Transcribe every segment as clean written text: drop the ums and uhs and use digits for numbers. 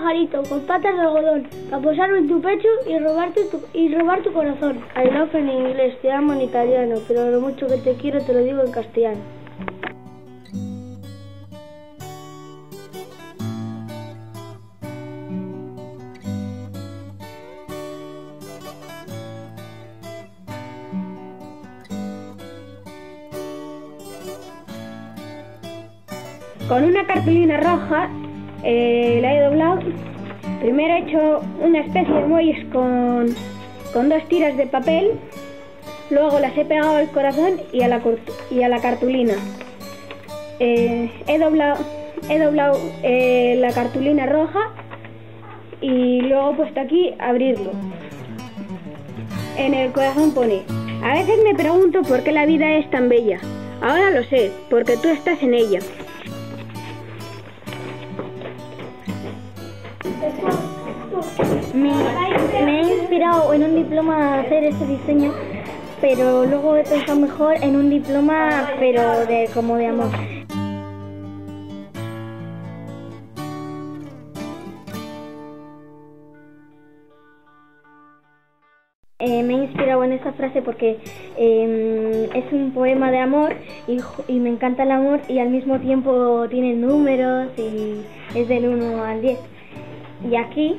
pajarito con patas de algodón, para posarlo en tu pecho y robar tu corazón. I love en inglés, te amo en italiano, pero lo mucho que te quiero te lo digo en castellano. Con una cartulina roja la he doblado. Primero he hecho una especie de muelles con 2 tiras de papel. Luego las he pegado al corazón y a la cartulina. He doblado la cartulina roja y luego he puesto aquí abrirlo. En el corazón pone: a veces me pregunto por qué la vida es tan bella. Ahora lo sé, porque tú estás en ella. Me he inspirado en un diploma a hacer este diseño, pero luego he pensado mejor en un diploma, pero como de amor. Me he inspirado en esta frase porque es un poema de amor y me encanta el amor, y al mismo tiempo tiene números y es del 1 al 10. Y aquí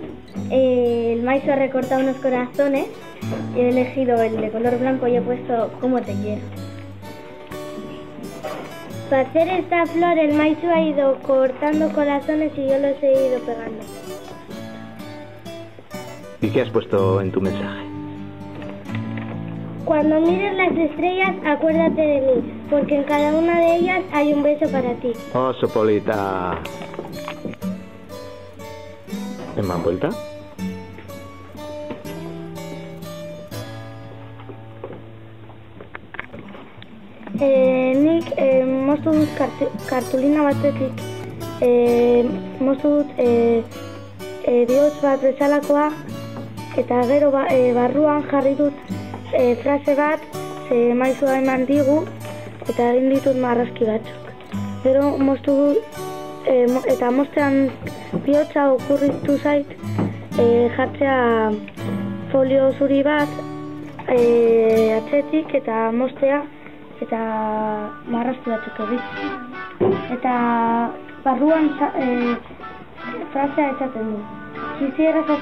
el maestro ha recortado unos corazones y he elegido el de color blanco y he puesto "Cómo te quiero". Para hacer esta flor el maestro ha ido cortando corazones y yo los he ido pegando. ¿Y qué has puesto en tu mensaje? Cuando mires las estrellas, acuérdate de mí, porque en cada una de ellas hay un beso para ti. Oh, Sopolita. ¿En más vuelta? Nik moztu dut kartulina batetik moztu dut bihotz bat bezalakoa, eta gero barruan jarri dut frase bat, ze maizua eman digu, eta egin ditut marrazki batzuk. Gero moztu dut, eta moztean bihotza okurritu zait jartzea folio zuri bat atzetik eta moztea eta marrazki batzuk egin. Eta barruan frasea esaten du: quisieras el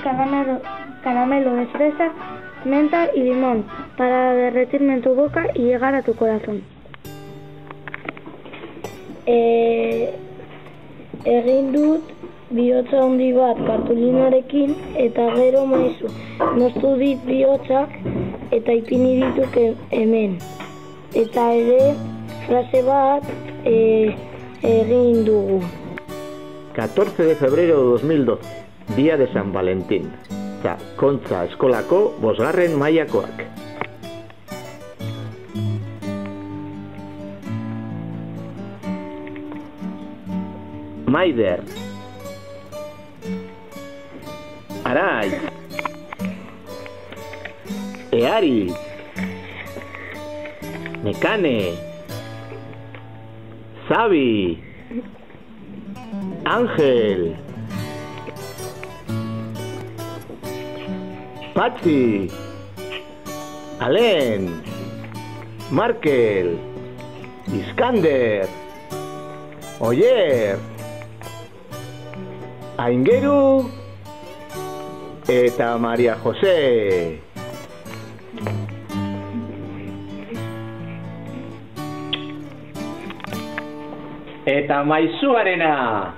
caramelo de fresa, menta y limón para derretirme en tu boca y llegar a tu corazón. Egin dut bihotza handi bat kartulinarekin eta gero maizu moztu dit bihotzak eta ipini ditut hemen. Eta ere frase bat egin dugu. 14 de febrero de 2012, día de San Valentín. Eta Kontza eskolako 5. mailakoak. Maider, Arai, Eari, Nekane, Xavi, Ángel, Patxi, Alen, Markel, Iskander, Oyer, Aingeru eta Maria José. Eta maizuarena.